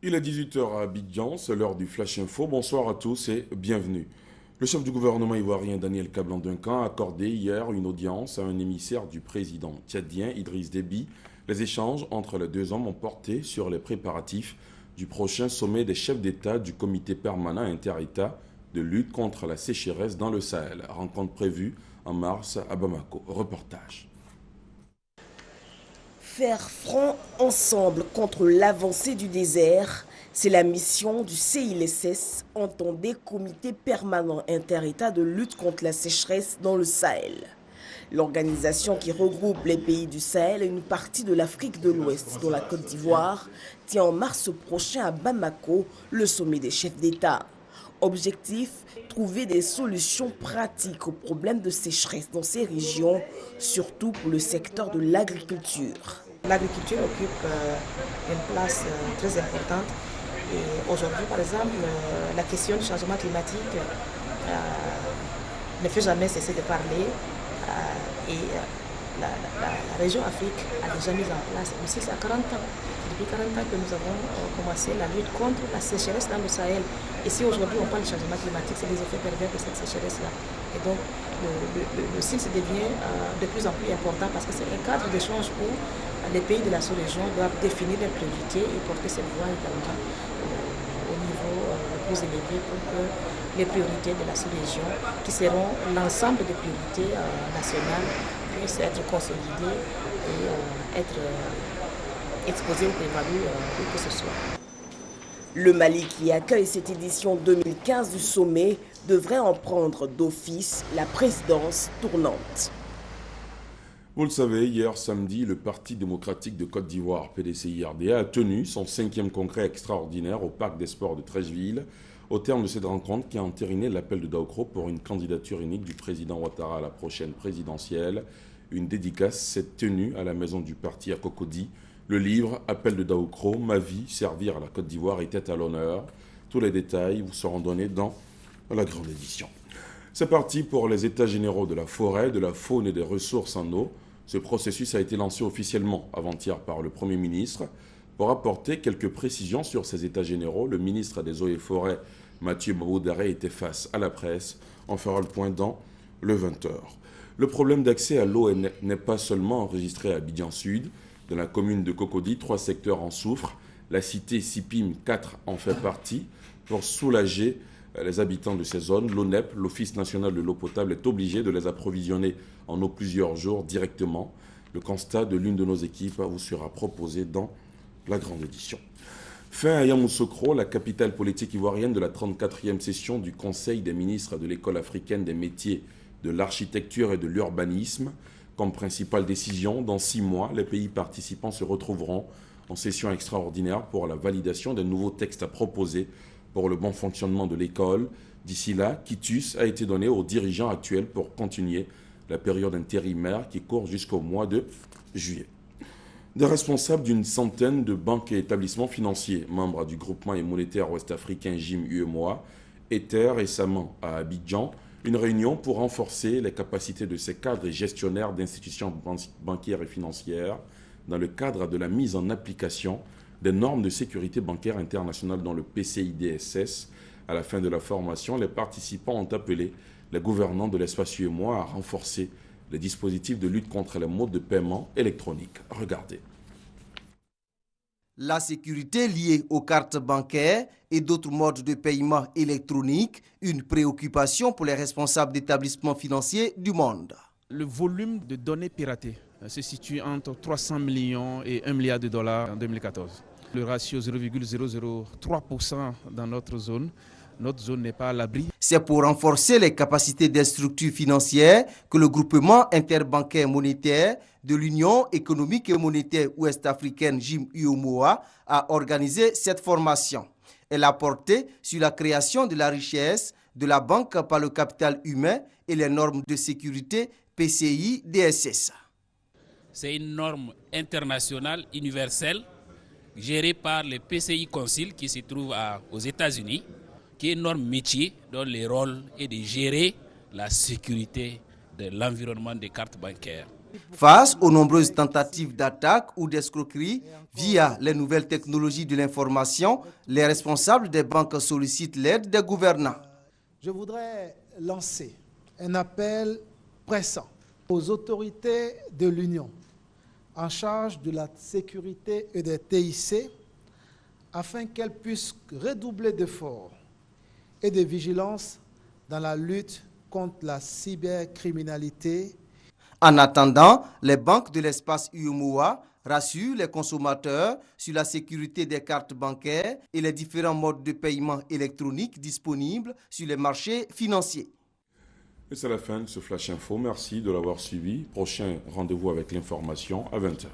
Il est 18 h à Abidjan, c'est l'heure du Flash Info. Bonsoir à tous et bienvenue. Le chef du gouvernement ivoirien Daniel Kablan-Duncan a accordé hier une audience à un émissaire du président tchadien Idriss Déby. Les échanges entre les deux hommes ont porté sur les préparatifs du prochain sommet des chefs d'État du comité permanent inter-État de lutte contre la sécheresse dans le Sahel. Rencontre prévue en mars à Bamako. Reportage. Faire front ensemble contre l'avancée du désert, c'est la mission du CILSS, entendé Comité permanent inter-État de lutte contre la sécheresse dans le Sahel. L'organisation qui regroupe les pays du Sahel et une partie de l'Afrique de l'Ouest, dont la Côte d'Ivoire, tient en mars prochain à Bamako le sommet des chefs d'État. Objectif, trouver des solutions pratiques aux problèmes de sécheresse dans ces régions, surtout pour le secteur de l'agriculture. L'agriculture occupe une place très importante. Et aujourd'hui, par exemple, la question du changement climatique ne fait jamais cesser de parler. La région Afrique a déjà mis en place, aussi c'est à 40 ans. Depuis 40 ans que nous avons commencé la lutte contre la sécheresse dans le Sahel. Et si aujourd'hui on parle du changement climatique, c'est les effets pervers de cette sécheresse-là. Et donc le CILS devient de plus en plus important parce que c'est un cadre d'échange où les pays de la sous-région doivent définir leurs priorités et porter cette voie également au niveau le plus élevé pour que les priorités de la sous-région, qui seront l'ensemble des priorités nationales, puissent être consolidées et être exposées ou prévalues où que ce soit. Le Mali, qui accueille cette édition 2015 du sommet, devrait en prendre d'office la présidence tournante. Vous le savez, hier samedi, le Parti démocratique de Côte d'Ivoire, PDCI-RDA, a tenu son 5e congrès extraordinaire au Parc des Sports de Treichville. Au terme de cette rencontre qui a entériné l'appel de Daoukro pour une candidature unique du président Ouattara à la prochaine présidentielle, une dédicace s'est tenue à la maison du parti à Cocody. Le livre « Appel de Daoukro, ma vie, servir à la Côte d'Ivoire » était à l'honneur. Tous les détails vous seront donnés dans la grande édition. C'est parti pour les états généraux de la forêt, de la faune et des ressources en eau. Ce processus a été lancé officiellement avant-hier par le Premier ministre. Pour apporter quelques précisions sur ces états généraux, le ministre des Eaux et Forêts, Mathieu Baboudaré, était face à la presse. On fera le point dans le 20h. Le problème d'accès à l'eau n'est pas seulement enregistré à Abidjan Sud. Dans la commune de Cocody, 3 secteurs en souffrent. La cité Sipim 4 en fait partie. Pour soulager les habitants de ces zones, l'ONEP, l'Office national de l'eau potable, est obligé de les approvisionner en eau plusieurs jours directement. Le constat de l'une de nos équipes vous sera proposé dans la grande édition. Fin à Yamoussoukro, la capitale politique ivoirienne de la 34e session du Conseil des ministres de l'École africaine des métiers de l'architecture et de l'urbanisme. Comme principale décision, dans 6 mois, les pays participants se retrouveront en session extraordinaire pour la validation des nouveaux textes à proposer pour le bon fonctionnement de l'école. D'ici là, quitus a été donné aux dirigeants actuels pour continuer la période intérimaire qui court jusqu'au mois de juillet. Des responsables d'une centaine de banques et établissements financiers, membres du groupement et monétaire ouest-africain GIM-UEMOA, étaient récemment à Abidjan une réunion pour renforcer les capacités de ces cadres et gestionnaires d'institutions bancaires et financières dans le cadre de la mise en application des normes de sécurité bancaire internationale dans le PCI-DSS. À la fin de la formation, les participants ont appelé les gouvernants de l'espace UEMOA à renforcer les dispositifs de lutte contre les modes de paiement électroniques. Regardez. La sécurité liée aux cartes bancaires et d'autres modes de paiement électroniques, une préoccupation pour les responsables d'établissements financiers du monde. Le volume de données piratées se situe entre 300 millions et 1 milliard de dollars en 2014. Le ratio 0,003% dans notre zone. Notre zone n'est pas à l'abri. C'est pour renforcer les capacités des structures financières que le groupement interbancaire monétaire de l'Union économique et monétaire ouest-africaine GIM-UEMOA a organisé cette formation. Elle a porté sur la création de la richesse de la banque par le capital humain et les normes de sécurité PCI-DSS. C'est une norme internationale universelle gérée par le PCI Council qui se trouve aux États-Unis, qui est une norme métier dont le rôle est de gérer la sécurité de l'environnement des cartes bancaires. Face aux nombreuses tentatives d'attaque ou d'escroquerie via les nouvelles technologies de l'information, les responsables des banques sollicitent l'aide des gouvernants. Je voudrais lancer un appel pressant aux autorités de l'Union en charge de la sécurité et des TIC afin qu'elles puissent redoubler d'efforts et de vigilance dans la lutte contre la cybercriminalité. En attendant, les banques de l'espace UEMOA rassurent les consommateurs sur la sécurité des cartes bancaires et les différents modes de paiement électroniques disponibles sur les marchés financiers. Et c'est la fin de ce Flash Info. Merci de l'avoir suivi. Prochain rendez-vous avec l'information à 20h.